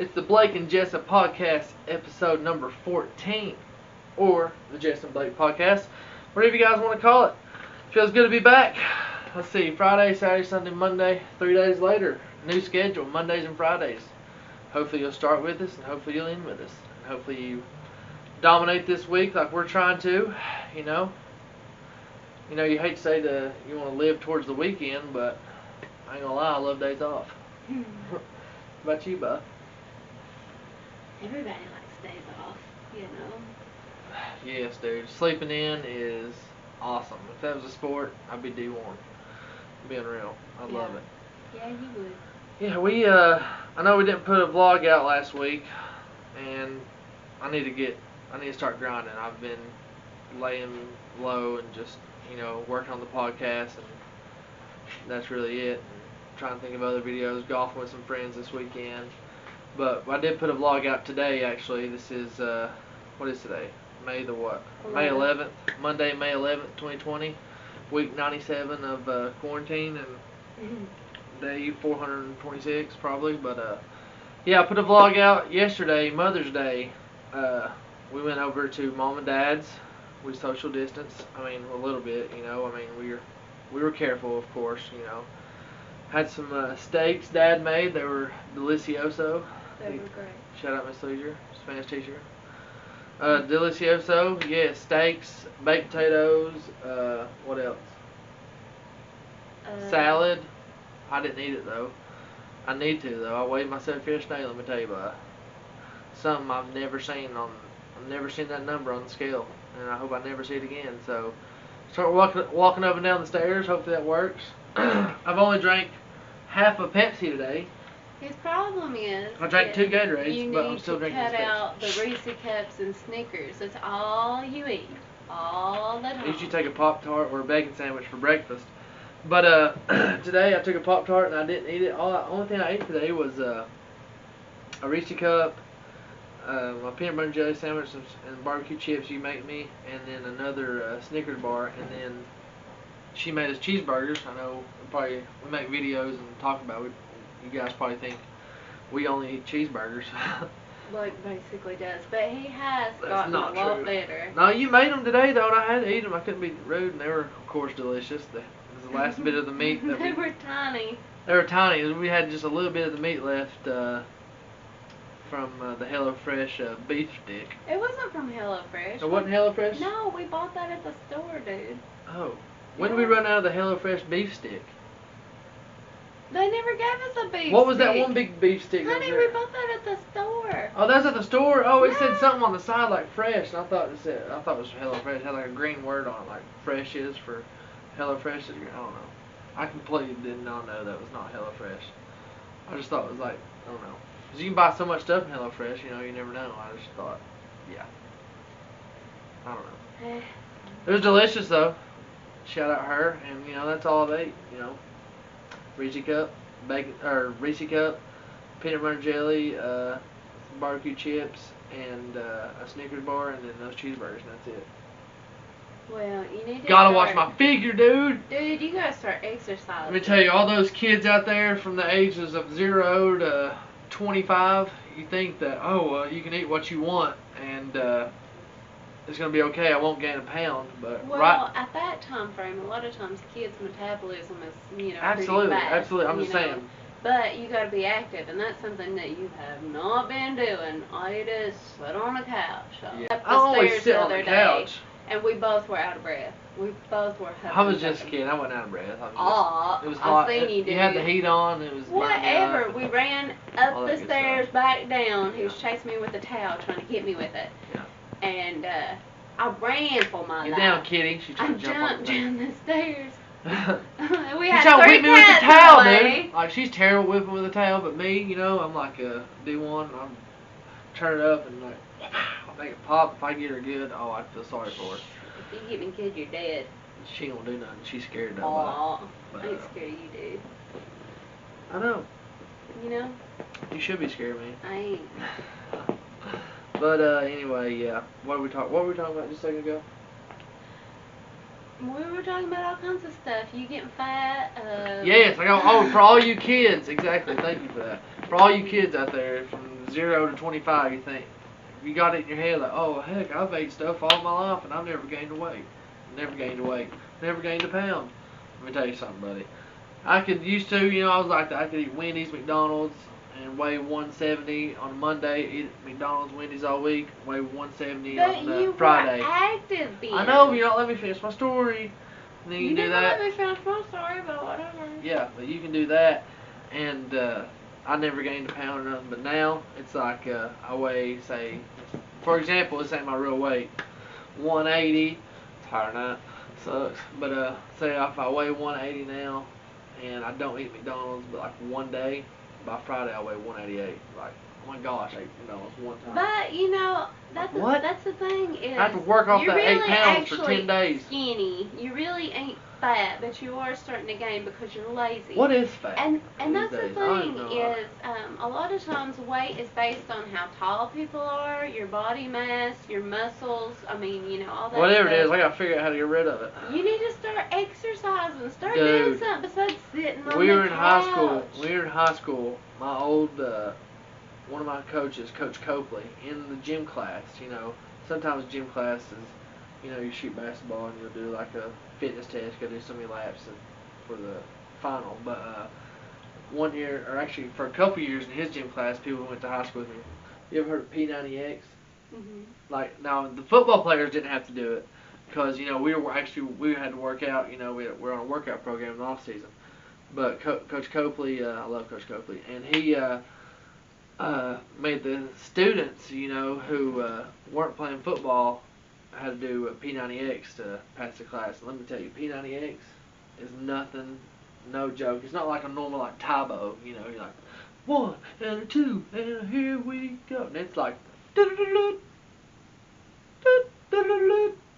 It's the Blake and Jessa podcast, episode number 14, or the Jessa and Blake podcast, whatever you guys want to call it. Feels good to be back. Let's see, Friday, Saturday, Sunday, Monday, 3 days later. New schedule, Mondays and Fridays. Hopefully you'll start with us, and hopefully you'll end with us. And hopefully you dominate this week like we're trying to, you know. You know, you hate to say you want to live towards the weekend, but I ain't gonna lie, I love days off. What about you, bud? Everybody likes days off, you know. Yes, dude. Sleeping in is awesome. If that was a sport, I'd be D1. Being real, I'd love it. Yeah, you would. Yeah, I know we didn't put a vlog out last week, and I need to start grinding. I've been laying low and just, working on the podcast, and that's really it. And trying to think of other videos, golfing with some friends this weekend. But I did put a vlog out today, actually. This is, what is today? May the what? 11th. May 11th. Monday, May 11th, 2020. Week 97 of quarantine, and day 426 probably. But, yeah, I put a vlog out yesterday, Mother's Day. We went over to Mom and Dad's. We social distance. I mean, a little bit, we were careful, of course, Had some steaks Dad made. They were delicioso. They were great. Shout out Miss Leisure, Spanish teacher. Delicioso, yeah, steaks, baked potatoes, what else? Salad. I didn't eat it though. I need to though. I weighed myself yesterday, let me tell you about something I've never seen that number on the scale, and I hope I never see it again. So start walking up and down the stairs, hopefully that works. I've only drank half a Pepsi today. His problem is I drank 2 Gatorades, but I'm still drinking this Pepsi. You need to cut out the Reese Cups and Snickers. That's all you eat, all the time. I usually take a Pop-Tart or a bacon sandwich for breakfast. But today I took a Pop-Tart and I didn't eat it. Only thing I ate today was a Reese Cup, my peanut butter and jelly sandwich and barbecue chips you make me, and then another Snickers bar, and then she made us cheeseburgers. I know we make videos and talk about it. You guys probably think we only eat cheeseburgers. Like basically does, but he has gotten a lot better. No, you made them today though, and I had to eat them. I couldn't be rude, and they were of course delicious. It was the last bit of the meat that they were tiny. They were tiny. We had just a little bit of the meat left from the HelloFresh beef stick. It wasn't from HelloFresh. It wasn't HelloFresh? No, we bought that at the store, dude. Oh, when did we run out of the HelloFresh beef stick? They never gave us a beef stick. What was that one big beef stick? Honey, we bought that at the store. Oh, that's at the store? Oh, it said something on the side like fresh, and I thought it was HelloFresh. It had like a green word on it, like fresh is for HelloFresh. I don't know. I completely did not know that was not HelloFresh. I just thought it was like, I don't know. Because you can buy so much stuff in HelloFresh, you never know. I just thought, yeah. I don't know. It was delicious though. Shout out her, and that's all I've ate, Reese Cup, Reese Cup, peanut butter and jelly, some barbecue chips, and a Snickers bar, and then those cheeseburgers, and that's it. Well, you need to Gotta watch my figure, dude. Dude, you gotta start exercising. Let me tell you, all those kids out there from the ages of 0 to 25, you think that, you can eat what you want, and it's going to be okay, I won't gain a pound, but at that time frame, a lot of times kids' metabolism is, absolutely, pretty fast, absolutely, I'm just saying. But you got to be active, and that's something that you have not been doing. All you do is sit on the couch. Yeah. I always sit on the couch. And we both were out of breath. We both were huffing. I was just kidding, I wasn't out of breath. It was hot. I seen you do. You had the heat on, it was whatever. We ran up the stairs, back down. He was chasing me with a towel, trying to hit me with it. Yeah. And I ran for my life. Get down, kitty. She's trying to jump jumped down the stairs. We she's had trying to 3 whip me with the towel, away. dude. Like, she's terrible whipping with a towel, but me, I'm like a D1. I'm turn it up and like, I'll make it pop. If I get her good, I'd feel sorry for her. If you get me good, you're dead. She ain't gonna do nothing. She's scared of I ain't scared of you, dude. I know. You should be scared of me. I ain't. But anyway, yeah. What were we talking about just a second ago? We were talking about all kinds of stuff. You getting fat? Yes, I go. Oh, for all you kids, exactly. Thank you for that. For all you kids out there, from 0 to 25, you think, you got it in your head like, oh, heck, I've ate stuff all my life and I've never gained a weight. Never gained a weight. Never gained a pound. Let me tell you something, buddy. I could used to, I was like that. I could eat Wendy's, McDonald's, and weigh 170 on Monday, eat McDonald's, Wendy's all week, weigh 170 on Friday. But you were active then. I know, but you don't let me finish my story. And then you do that. You never let me finish my story, but whatever. Yeah, but you can do that, and I never gained a pound or nothing, but now it's like I weigh, say, for example, this ain't my real weight, 180, it's higher than that, sucks, but say if I weigh 180 now, and I don't eat McDonald's, but like one day, by Friday I weigh 188, like, oh my gosh, I ate McDonald's one time. But, that's the thing is, I have to work off that really 8 pounds for 10 days. Skinny. You really ain't fat, but you are starting to gain because you're lazy. What is fat? And that's days? the thing is, a lot of times weight is based on how tall people are, your body mass, your muscles. I mean, all that. Whatever stuff. it is, I gotta figure out how to get rid of it. You need to start exercising. Start doing something besides sitting on the couch. We were in high school. My old one of my coaches, Coach Copley, in the gym class. Sometimes gym classes, you shoot basketball and you'll do like a fitness test, go do so many laps for the final. But one year, or actually for a couple years in his gym class, people went to high school with me. You ever heard of P90X? Mhm. Like, now the football players didn't have to do it because we had to work out. We're on a workout program in the off season. But Coach Copley, I love Coach Copley, and he made the students, who weren't playing football, had to do a P90X to pass the class. And let me tell you, P90X is nothing, no joke. It's not like a normal like Tybo, you're like 1 and a 2 and here we go. And it's like like,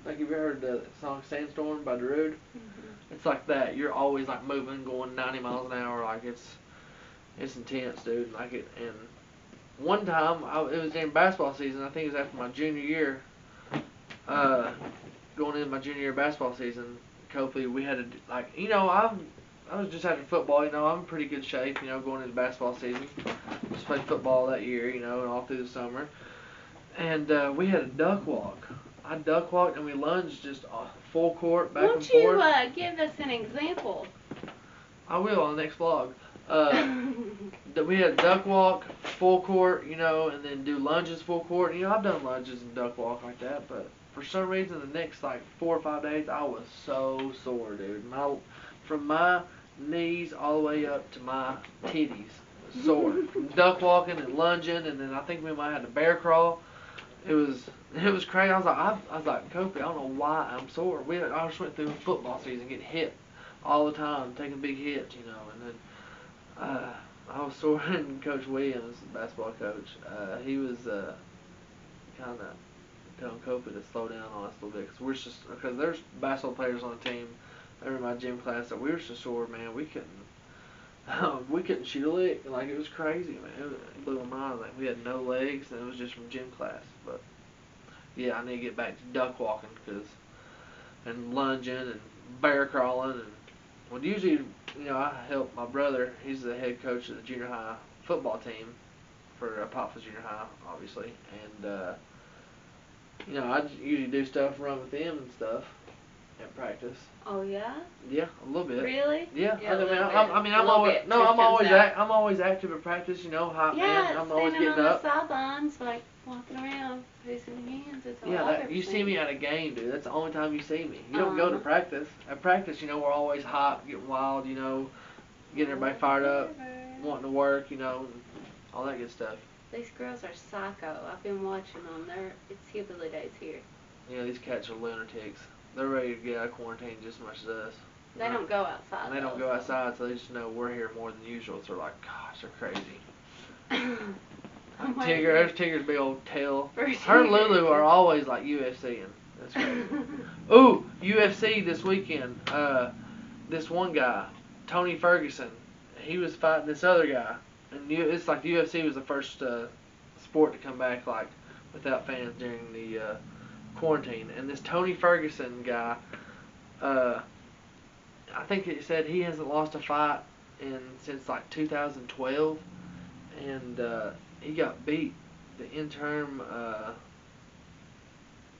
have you ever heard the song Sandstorm by Darude? Mm-hmm. It's like that. You're always like moving, going 90 miles an hour. Like it's intense, dude. Like it. And one time, it was in basketball season. I think it was after my junior year. Going into my junior year basketball season, Copley, we had to I was just after football. I'm in pretty good shape. Going into basketball season. Just played football that year. And all through the summer. And we had a duck walk. I duck walked and we lunged just full court back and forth. Won't you give us an example? I will on the next vlog. We had duck walk, full court, and then do lunges full court. I've done lunges and duck walk like that, but for some reason the next like 4 or 5 days I was so sore, dude. From my knees all the way up to my titties was sore. Duck walking and lunging, and then I think we might have had to bear crawl. It was crazy. I was like, Copley, I don't know why I'm sore. I just went through football season, getting hit all the time, taking big hits, and then I was sore. And Coach Williams, basketball coach, he was kind of telling Copley to slow down on us a little bit because there's basketball players on the team. They were in my gym class that we were so sore, man. We couldn't shoot a lick. Like, it was crazy, man. It blew my mind. Like, we had no legs, and it was just from gym class. But yeah, I need to get back to duck walking and lunging and bear crawling usually, I help my brother. He's the head coach of the junior high football team for Poplar Junior High, obviously, and I usually do stuff, run with them and stuff at practice. Oh yeah? Yeah, a little bit. Really? Yeah. I'm always active at practice. Hot man. I'm always getting on up. The sidelines, like walking around, facing the hands. It's you see me at a game, dude. That's the only time you see me. You don't go to practice. At practice, we're always hot, getting wild. Getting everybody fired up, wanting to work. All that good stuff. These girls are psycho. I've been watching them. It's hillbilly days here. Yeah, these cats are lunatics. They're ready to get out of quarantine just as much as us. They don't go outside. And they don't go outside, so they just know we're here more than usual. So they're like, gosh, they're crazy. There's Tigger's big old tail. Her and Lulu are always like UFCing. That's crazy. Ooh, UFC this weekend. This one guy, Tony Ferguson, he was fighting this other guy. And it's like the UFC was the first sport to come back like without fans during the quarantine. And this Tony Ferguson guy, I think it said he hasn't lost a fight since like 2012. and he got beat. The interim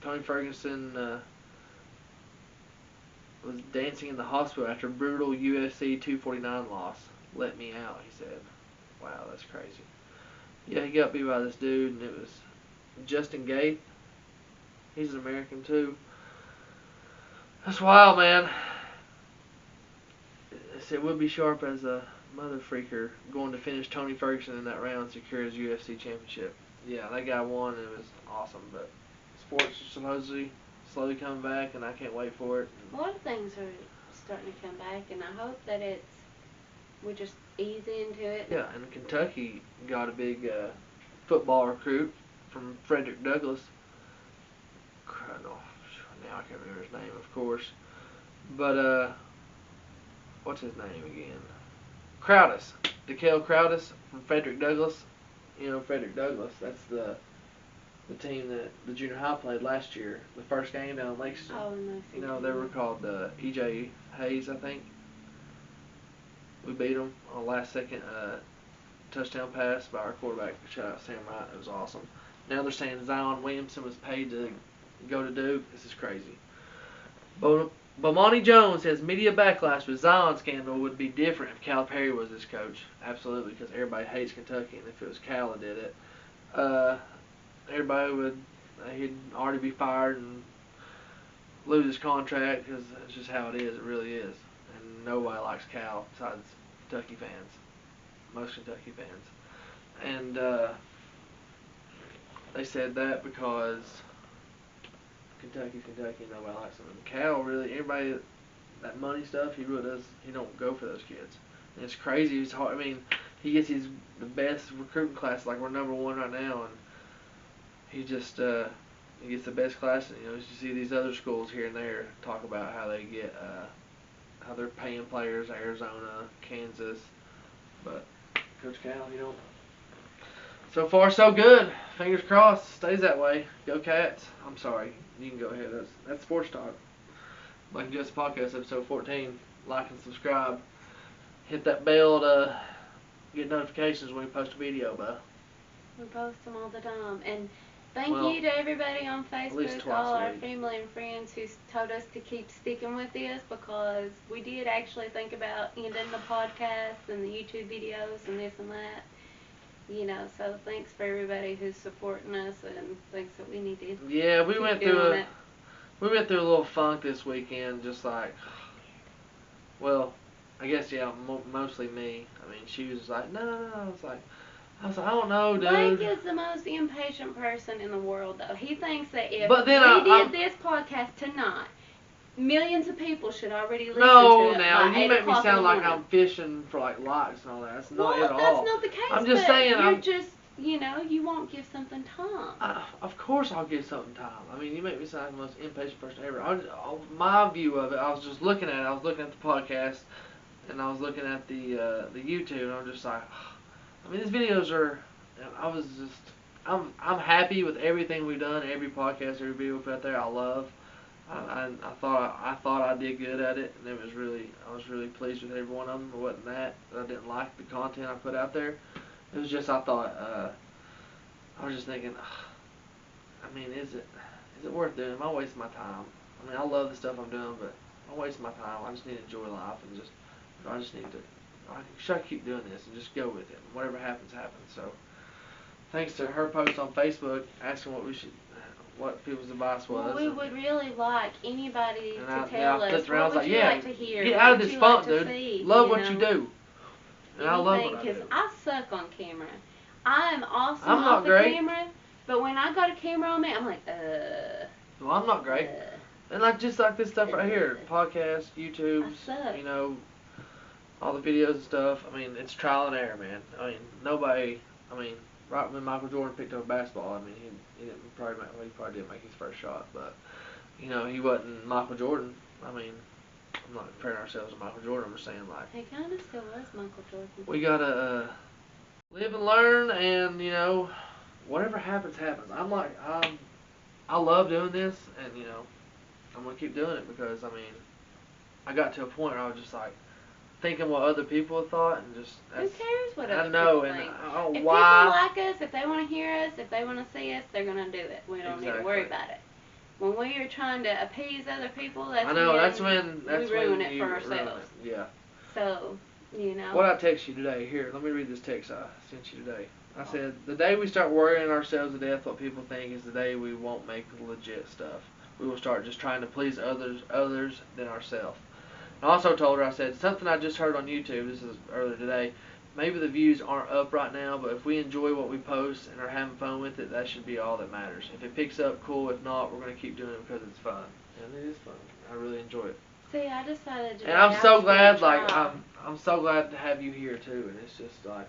Tony Ferguson was dancing in the hospital after a brutal UFC 249 loss. Let me out, he said. Wow, that's crazy. Yeah, he got beat by this dude, and it was Justin Gaeth. He's an American too. That's wild, man. It said would be sharp as a mother freaker going to finish Tony Ferguson in that round and secure his UFC championship. Yeah, that guy won, and it was awesome. But sports are supposedly slowly coming back, and I can't wait for it. A lot of things are starting to come back, and I hope that we just ease into it. Yeah, and Kentucky got a big football recruit from Frederick Douglass. No, now I can't remember his name, of course. But what's his name again? Crowdis. DeKale Crowdis from Frederick Douglass. You know Frederick Douglass. That's the team that the junior high played last year. The first game down in Lexington. Oh, no. You know, they were called E.J. Hayes, I think. We beat them on a last second touchdown pass by our quarterback. Shout out Sam Wright. It was awesome. Now they're saying Zion Williamson was paid to go to Duke. This is crazy. Bomani Jones says media backlash with Zion scandal would be different if Calipari was his coach. Absolutely, because everybody hates Kentucky, and if it was Cal that did it, everybody would he'd already be fired and lose his contract because it's just how it is. It really is, and nobody likes Cal besides Kentucky fans. Most Kentucky fans, and they said that because Kentucky, nobody likes him. And Cal, really, everybody, that money stuff, he really does, he don't go for those kids. And it's crazy, it's hard, I mean, he gets the best recruiting class, like we're #1 right now, and he just, he gets the best class, and, you know, you see these other schools here and there talk about how they get, how they're paying players, Arizona, Kansas, but Coach Cal, he don't. So far, so good. Fingers crossed. Stays that way. Go Cats. I'm sorry. You can go ahead. That's Sports Talk. Like Jessa Podcast, episode 14. Like and subscribe. Hit that bell to get notifications when we post a video, bud. We post them all the time. And thank you to everybody on Facebook, all our family and friends who told us to keep sticking with this, because we did actually think about ending the podcast and the YouTube videos and this and that. You know, so thanks for everybody who's supporting us and thinks that we need to. Yeah, we went through a little funk this weekend, just like, well, I guess mostly me. I mean, she was like, no. I was like, I don't know, dude. Blake is the most impatient person in the world, though. He thinks that if we did this podcast tonight, millions of people should already listen to it. No, now you make me sound like I'm fishing for like likes and all that. That's not it at all. That's not the case. I'm just saying. You're just, you know, you won't give something time. Of course, I'll give something time. I mean, you make me sound like the most impatient person ever. My view of it, I was just looking at it. I was looking at the podcast, and I was looking at the YouTube, and I'm just like, I mean, these videos are. I was just. I'm happy with everything we've done. Every podcast, every video we put out there, I love. I thought I did good at it, and I was really pleased with every one of them. It wasn't that I didn't like the content I put out there. It was just I thought I was just thinking, I mean, is it worth doing? Am I wasting my time? I mean, I love the stuff I'm doing, but I'm wasting my time. I just need to enjoy life and I just need to. Should I keep doing this and just go with it? Whatever happens, happens. So, thanks to her post on Facebook asking what people's advice was. Well, we would really like anybody to tell us what would you like to hear. Get out of this funk, dude. Love what you do. And I love what I do. Because I suck on camera. I am awesome I'm not off the great. camera, but when I got a camera on me, I'm like, Well, I'm not great. And just like this stuff right here, podcasts, YouTubes, you know, all the videos and stuff. I mean, it's trial and error, man. I mean, right when Michael Jordan picked up a basketball, I mean, he probably didn't make his first shot, but you know, he wasn't Michael Jordan. I mean, I'm not comparing ourselves to Michael Jordan. I'm just saying, like, he kind of still was Michael Jordan. We gotta live and learn, and you know, whatever happens, happens. I love doing this, and you know, I'm gonna keep doing it because I mean, I got to a point where I was just like, thinking what other people thought and just. Who cares what other I know, people and think? I don't know If why. people like us, if they want to hear us, if they want to see us, they're gonna do it. We don't need to worry about it. When we are trying to appease other people, that's when we ruin it for ourselves. Yeah. So, you know. What I text you today? Here, let me read this text I sent you today. I said, the day we start worrying ourselves to death what people think is the day we won't make legit stuff. We will start just trying to please others than ourselves. I also told her, I said, something I just heard on YouTube, this is earlier today, maybe the views aren't up right now, but if we enjoy what we post and are having fun with it, that should be all that matters. If it picks up, cool. If not, we're going to keep doing it because it's fun. And it is fun. I really enjoy it. See, I decided to. And I'm so glad, like, I'm so glad to have you here, too. And it's just like.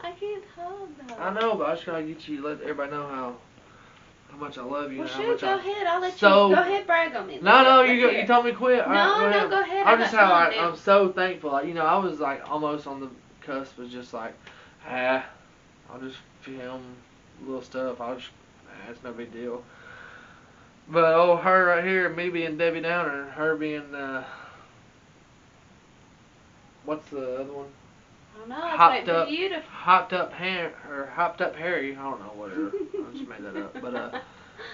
I can't talk, though. I know, but I just got to get you, let everybody know how much I love you. Well, and how shoot, much go ahead. I'll let you. Go ahead, brag on me. No, you told me to quit. No, go ahead. I'm just I'm so thankful. Like, you know, I was like almost on the cusp of just like, I'll just film little stuff. It's no big deal. But her right here, me being Debbie Downer, her being what's the other one? I don't know. Hopped up Harry. I don't know, whatever. I just made that up. But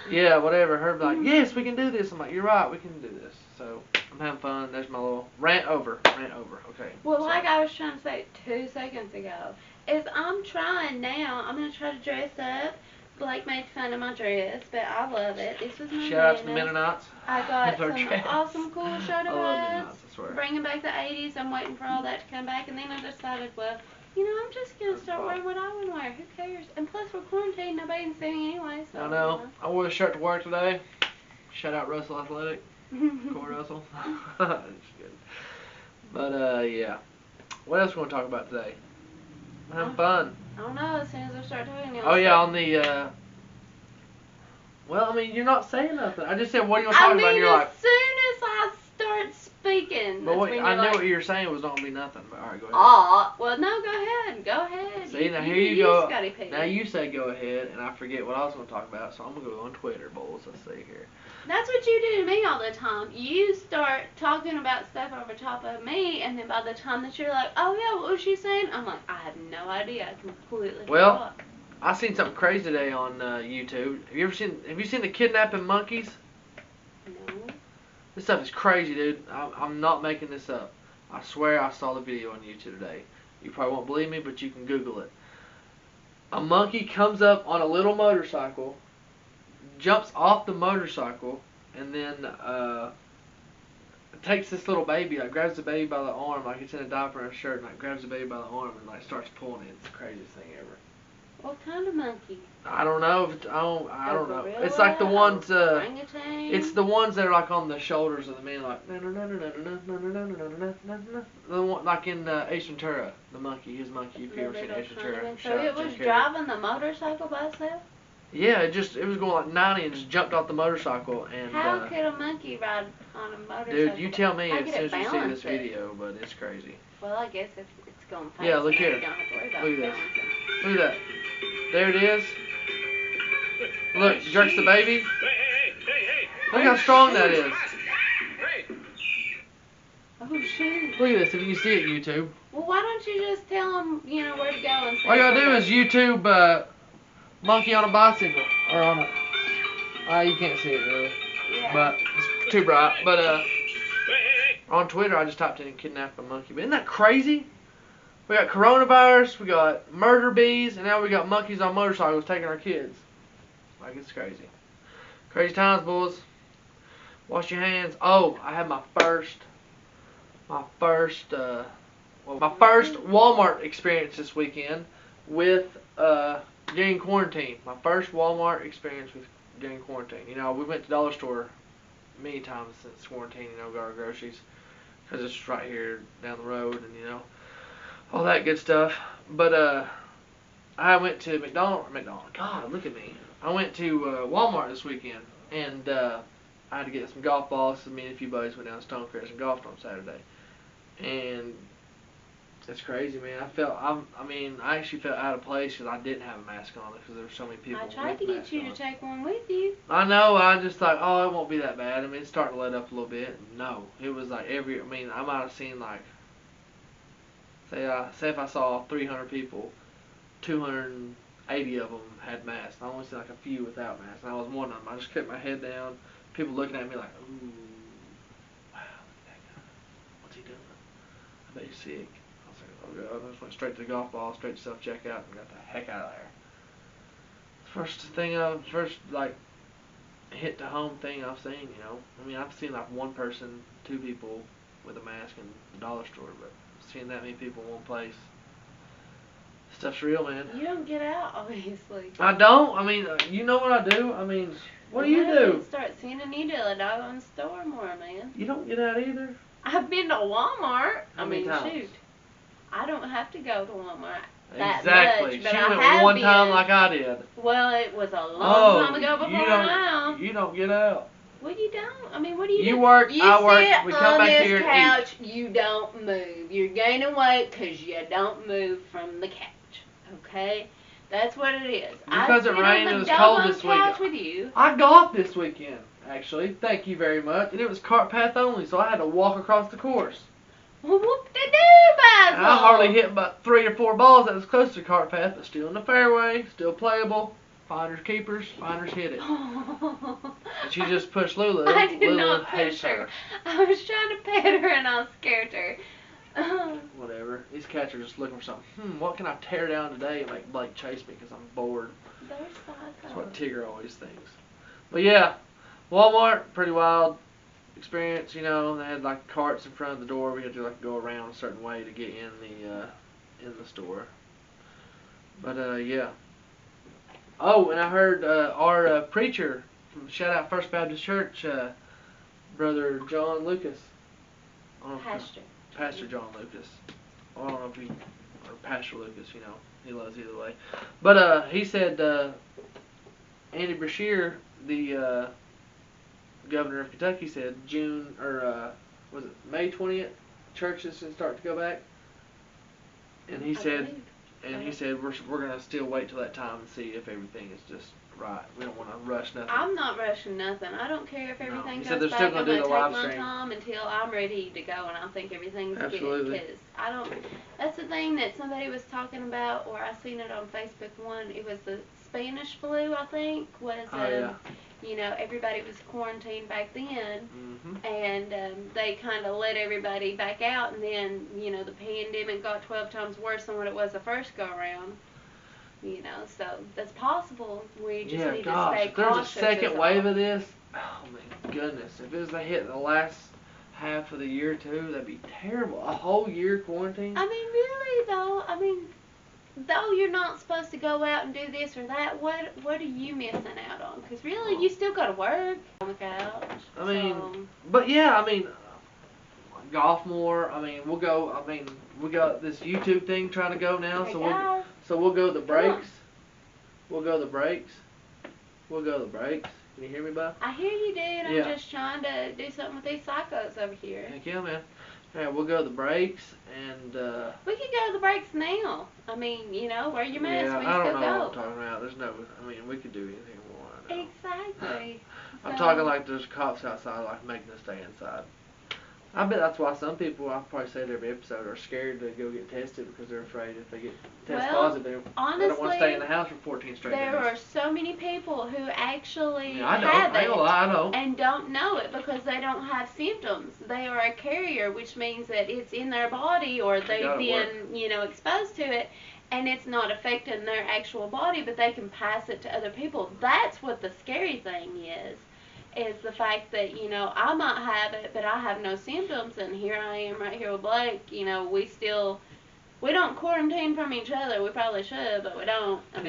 yeah, whatever. Her like, yes, we can do this. I'm like, you're right, we can do this. So I'm having fun. There's my little rant over. Okay. Well, like I was trying to say 2 seconds ago, is I'm trying now. I'm gonna try to dress up. Blake made fun of my dress, but I love it. This was my shout out to the Mennonites. I got some awesome cool shirt of I swear. Bringing back the 80s. I'm waiting for all that to come back, and then I decided, well, you know, I'm just gonna start wearing what I want to wear. Who cares? And plus, we're quarantined. Nobody can see me anyway. So, I know. I wore the shirt to work today. Shout out Russell Athletic. Corey Russell. That's good. But yeah. What else we want to talk about today? Having fun. I don't know. As soon as I start talking, oh yeah, on the. Well, I mean, you're not saying nothing. I just said, what are you going to talk about? And you're like. As soon as I start speaking. But wait, I knew what you were saying was not going to be nothing. But all right, go ahead. Well, no, go ahead. Go ahead. See, now here you go. Now you say go ahead, and I forget what I was going to talk about, so I'm going to go on Twitter, bulls. Let's see here. That's what you do to me all the time. You start talking about stuff over top of me, and then by the time that you're like, oh yeah, what was she saying? I'm like, I have no idea. I completely forgot. I seen something crazy today on YouTube. Have you seen the kidnapping monkeys? No. This stuff is crazy, dude. I'm not making this up. I swear I saw the video on YouTube today. You probably won't believe me, but you can Google it. A monkey comes up on a little motorcycle, jumps off the motorcycle, and then takes this little baby, like grabs the baby by the arm, like it's in a diaper and a shirt, and like grabs the baby by the arm and like starts pulling it. It's the craziest thing ever. What kind of monkey? I don't know. I don't know. It's like the ones. It's the ones that are like on the shoulders of the man, like the one like in Ace Ventura, the monkey, his monkey. If you ever seen Ace Ventura. So it was driving the motorcycle by itself? Yeah, it was going like 90 and just jumped off the motorcycle and. How could a monkey ride on a motorcycle? Dude, you tell me as soon as you see this video, but it's crazy. Well, I guess if it's going fast. Yeah, look here. You don't have to worry about look at this. Look at that. There it is. Look, jerks the baby. Look how strong that is. Oh, shoot. Look at this, if you see it, YouTube. Well, why don't you just tell them, you know, where to go and say all you gotta do is YouTube monkey on a bicycle. Or on a... you can't see it really. Yeah. But it's too bright. But on Twitter, I just typed in kidnap a monkey. But isn't that crazy? We got coronavirus, we got murder bees, and now we got monkeys on motorcycles taking our kids. Like, it's crazy. Crazy times, boys. Wash your hands. Oh, I had my first Walmart experience this weekend with during quarantine. My first Walmart experience during quarantine. You know, we went to Dollar Store many times since quarantine, you know, got our groceries. Because it's right here down the road and, you know, all that good stuff. But I went to McDonald's. God, look at me. I went to Walmart this weekend, and I had to get some golf balls. Me and a few buddies went down to Stonecrest and golfed on Saturday. And it's crazy, man. I actually felt out of place because I didn't have a mask on because there were so many people. I tried to get you to take one with you. I know. I just thought, oh, it won't be that bad. I mean, it's starting to let up a little bit. No, it was like I might have seen like Say if I saw 300 people, 280 of them had masks. I only see like a few without masks. And I was one of them. I just kept my head down. People looking at me like, ooh, wow, look at that guy. What's he doing? I bet he's sick. I was like, oh god. I just went straight to the golf ball, straight to self-checkout, and got the heck out of there. First like hit the home thing I've seen, you know. I mean, I've seen like one person, two people with a mask in the dollar store, but seeing that many people in one place, stuff's real, man. You don't get out, obviously. I don't. I mean, you know what I do. I mean, what do you do? Start sending you to a doggone store more, man. You don't get out either. I've been to Walmart. How many times? Shoot. I don't have to go to Walmart Exactly. much, but she I went have one been. time like I did. Well, it was a long time ago before now. You don't get out. Well, you don't. I mean, what do you do? You work, I work, we come back sit here on this and couch, you don't move. You're gaining weight because you don't move from the couch. Okay? That's what it is. Because it rained and it was cold this weekend. With you. I golfed this weekend, actually. Thank you very much. And it was cart path only, so I had to walk across the course. Well, whoop-de-doo, Basil. I hardly hit about 3 or 4 balls that was close to the cart path, but still in the fairway, still playable. Finders keepers, finders hit it. And she just pushed Lulu. I did Lulu not hates push her. I was trying to pet her and I scared her. Whatever. These cats are just looking for something. What can I tear down today and make Blake chase me because I'm bored? That's what Tigger always thinks. But yeah, Walmart, pretty wild experience. You know, they had like carts in front of the door. We had to like go around a certain way to get in the store. But yeah. Oh, and I heard our preacher from shout out First Baptist Church, Brother John Lucas. Pastor John Lucas. I don't know if or Pastor Lucas, you know, he loves either way. But he said Andy Beshear, the governor of Kentucky, said was it May 20th? Churches should start to go back. And he said we're gonna still wait till that time and see if everything is just right. We don't want to rush nothing. I'm not rushing nothing. I don't care if everything goes back. I'm gonna take my time until I'm ready to go, and I think everything's good. Because I don't. That's the thing that somebody was talking about, or I seen it on Facebook. It was the Spanish flu. I think you know, everybody was quarantined back then, and they kind of let everybody back out, and then, you know, the pandemic got 12 times worse than what it was the first go around. You know, so that's possible. We just need to stay cautious. If there's a second wave of this, oh my goodness, if it was to hit the last half of the year too, that'd be terrible. A whole year quarantine. I mean, really though, though you're not supposed to go out and do this or that, what are you missing out on? Because really, you still got to work on the couch. But yeah, golf more. We got this YouTube thing trying to go now, so we'll go to the breaks. We'll go to the breaks. Can you hear me, Bob? I hear you, dude. I'm just trying to do something with these psychos over here. Heck yeah, man. Alright, we'll go to the breaks, and we could go to the breaks now. You know, wear your mask when you I still don't know go. what I'm talking about. We could do anything we want right now. Exactly. I'm talking like there's cops outside, like making us stay inside. I bet that's why some people, I'll probably say it every episode, are scared to go get tested because they're afraid if they get positive, they don't want to stay in the house for 14 straight days. There are so many people who actually have it and don't know it because they don't have symptoms. They are a carrier, which means that it's in their body or they've been, exposed to it, and it's not affecting their actual body, but they can pass it to other people. That's what the scary thing is the fact that, I might have it, but I have no symptoms, and here I am right here with Blake. We don't quarantine from each other. We probably should, but we don't. But,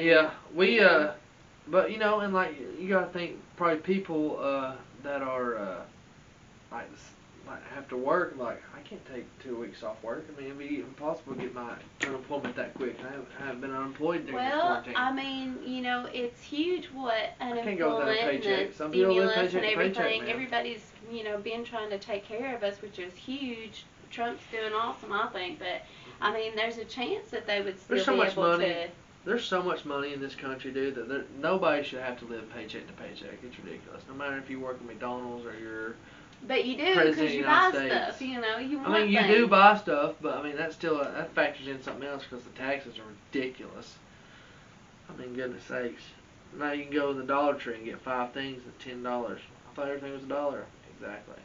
and like, you gotta think, probably people that are, like have to work, I can't take 2 weeks off work. It'd be impossible to get my unemployment that quick. I haven't been unemployed during this quarantine. It's huge what unemployment, I can't go without a paycheck. And some people live stimulus paycheck and everything. Paycheck, man. Everybody's, been trying to take care of us, which is huge. Trump's doing awesome, I think, but there's a chance that they would still be able to. There's so much money in this country, dude, that nobody should have to live paycheck to paycheck. It's ridiculous. No matter if you work at McDonald's or you're But you do, President of because the you buy United States. stuff, you know, you want I mean, you things. do buy stuff, but I mean, that's still, that factors in something else because the taxes are ridiculous. I mean, goodness sakes. Now you can go to the Dollar Tree and get 5 things at $10. I thought everything was $1. Exactly.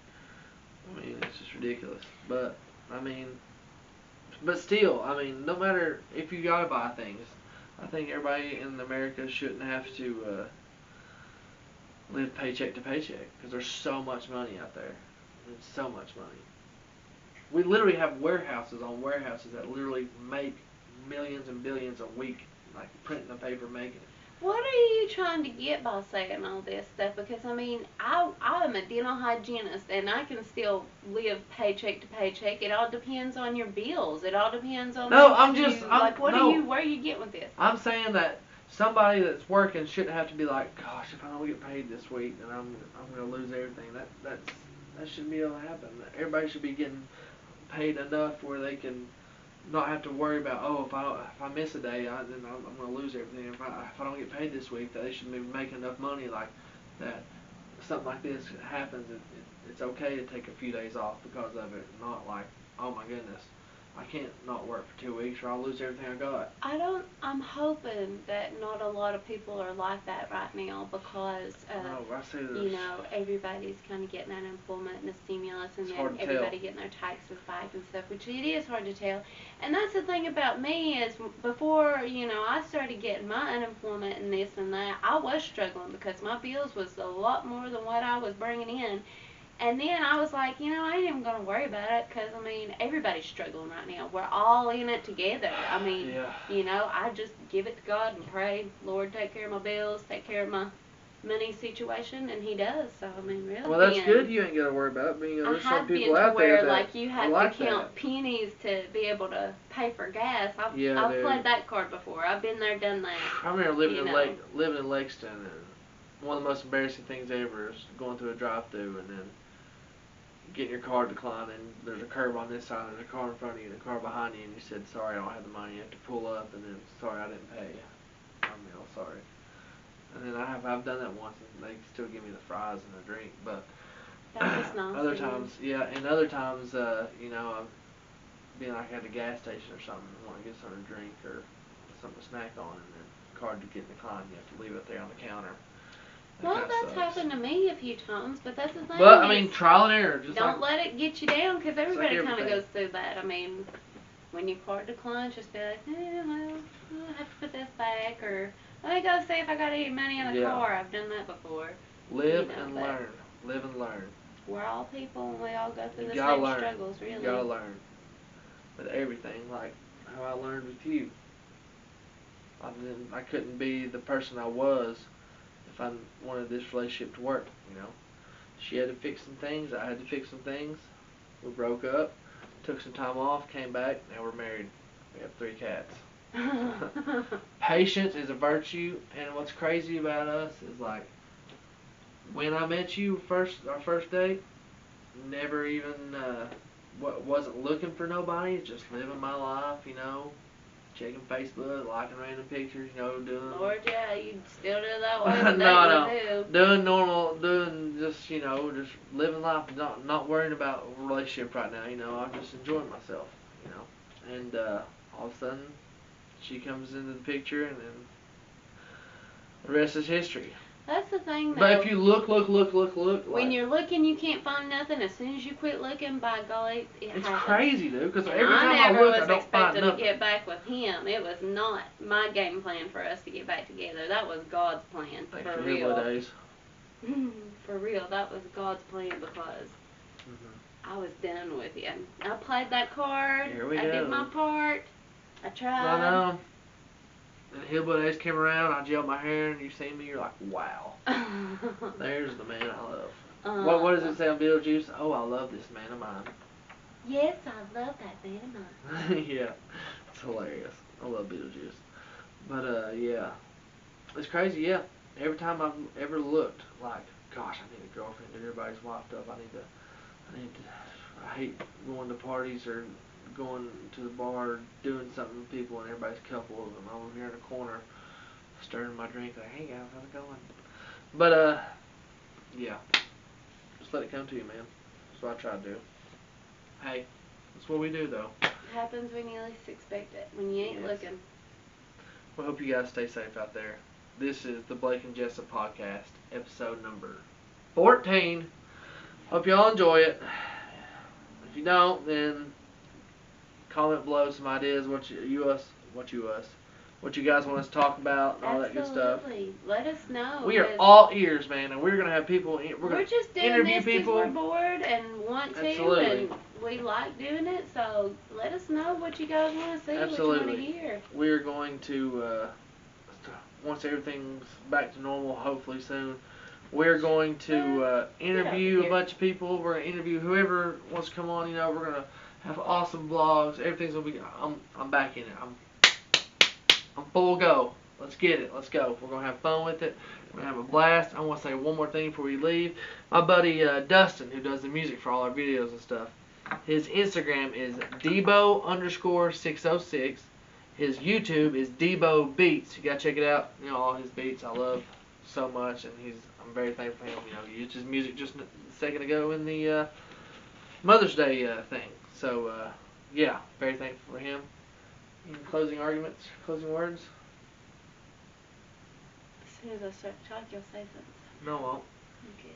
I mean, it's just ridiculous. But, I mean, but still, I mean, no matter if you gotta buy things, I think everybody in America shouldn't have to live paycheck to paycheck because there's so much money out there. There's so much money. We literally have warehouses on warehouses that literally make millions and billions a week, like printing the paper, making it. What are you trying to get by saying all this stuff? Because, I mean, I'm a dental hygienist, and I can still live paycheck to paycheck. It all depends on your bills. It all depends on No, where are you getting with this? I'm saying that somebody that's working shouldn't have to be like, gosh, if I don't get paid this week, then I'm gonna lose everything. That shouldn't be able to happen. Everybody should be getting paid enough where they can not have to worry about, oh, if I miss a day, then I'm gonna lose everything. If I don't get paid this week, they should be making enough money like that. Something like this happens, it's okay to take a few days off because of it. Not like, oh my goodness, I can't not work for 2 weeks or I'll lose everything I got. I'm hoping that not a lot of people are like that right now because, you know, everybody's kind of getting unemployment and the stimulus and then everybody getting their taxes back and stuff, which it is hard to tell. And that's the thing about me is before, you know, I started getting my unemployment and this and that, I was struggling because my bills was a lot more than what I was bringing in. And then I was like, you know, I ain't even going to worry about it because, I mean, everybody's struggling right now. We're all in it together. I mean, you know, I just give it to God and pray, Lord, take care of my bills, take care of my money situation, and He does. So, I mean, really. Well, that's good. You ain't got to worry about it. Being there's some people out there that like you have to count pennies to be able to pay for gas. I've played that card before. I've been there, done that. I remember living in Lexington, and one of the most embarrassing things ever is going through a drive-through and then getting your car declined, and there's a curb on this side, there's a car in front of you and a car behind you, and you said, sorry, I don't have the money. You have to pull up, and then, sorry, I didn't pay you. I'm real sorry. And then I've done that once, and they still give me the fries and the drink, but that was nice. Other times, and other times, you know, I've been like at a gas station or something, want to get something to drink or something to snack on, and then card to get declined, you have to leave it there on the counter. Well, that's happened to me a few times, but that's the thing. But, I mean, trial and error. Don't let it get you down, because everybody kind of goes through that. I mean, when your card declines, just be like, well, I'll have to put this back, or let me go see if I got any money in the car. I've done that before. Live and learn. Live and learn. We're all people, and we all go through the same struggles, really. You gotta learn. With everything, like how I learned with you. I couldn't be the person I was if I wanted this relationship to work, you know. She had to fix some things, I had to fix some things. We broke up, took some time off, came back, now we're married. We have 3 cats. Patience is a virtue, and what's crazy about us is like, when I met you our first date, never even, wasn't looking for nobody, just living my life, you know. Checking Facebook, liking random pictures, you know, doing... Lord, yeah, you still do that way today. Doing normal, just, you know, just living life, not worrying about a relationship right now, you know. I'm just enjoying myself, you know. And all of a sudden, she comes into the picture, and then the rest is history. That's the thing, though. But if you look. When you're looking, you can't find nothing. As soon as you quit looking, by golly, it's happens. Crazy, dude. Because every time I look, I don't find nothing. I never was expecting to get back with him. It was not my game plan for us to get back together. That was God's plan. For real. Days. For real, that was God's plan because I was done with you. I played that card. Here we go. I did my part. I tried. I know. And Hillbilly Days came around, I gelled my hair, and you see me, you're like, wow. There's the man I love. What does it say on Beetlejuice? Oh, I love this man of mine. Yes, I love that man of mine. Yeah, it's hilarious. I love Beetlejuice. But, yeah. It's crazy, yeah. Every time I've ever looked, like, gosh, I need a girlfriend, everybody's wiped up, I hate going to parties or going to the bar, doing something with people, and everybody's couple of them. I'm over here in the corner, stirring my drink, like, hey guys, how's it going? But, yeah. Just let it come to you, man. That's what I try to do. Hey, that's what we do, though. Happens when you least expect it, when you ain't looking. We hope you guys stay safe out there. This is the Blake and Jessa podcast, episode number 14. Hope y'all enjoy it. If you don't, then comment below some ideas what you guys want us to talk about and all that good stuff. Absolutely. Let us know. We are all ears, man, and we're gonna have people. We're just doing interview this people. We're bored and want to, and we like doing it. So let us know what you guys want to see, Absolutely. what you want to hear. We're going to once everything's back to normal, hopefully soon. We're going to interview a bunch of people. We're gonna interview whoever wants to come on. You know, we're gonna have awesome vlogs. Everything's gonna be. I'm back in it. I'm full go. Let's get it. Let's go. We're gonna have fun with it. We're gonna have a blast. I want to say one more thing before we leave. My buddy Dustin, who does the music for all our videos and stuff, his Instagram is Debo_606. His YouTube is Debo Beats. You gotta check it out. You know, all his beats I love so much, and I'm very thankful for him. You know, he used his music just a second ago in the Mother's Day thing. So yeah, very thankful for him. Any closing arguments, closing words? As soon as I start talking, you'll say something. No, I won't. Okay.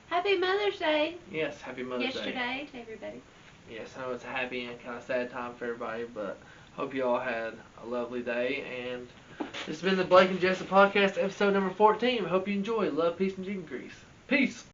Happy Mother's Day. Yes, happy Mother's Day. Yesterday to everybody. Yes, I know it's a happy and kind of sad time for everybody, but hope you all had a lovely day. And this has been the Blake and Jessa podcast, episode number 14. Hope you enjoy. Love, peace, and chicken grease. Peace.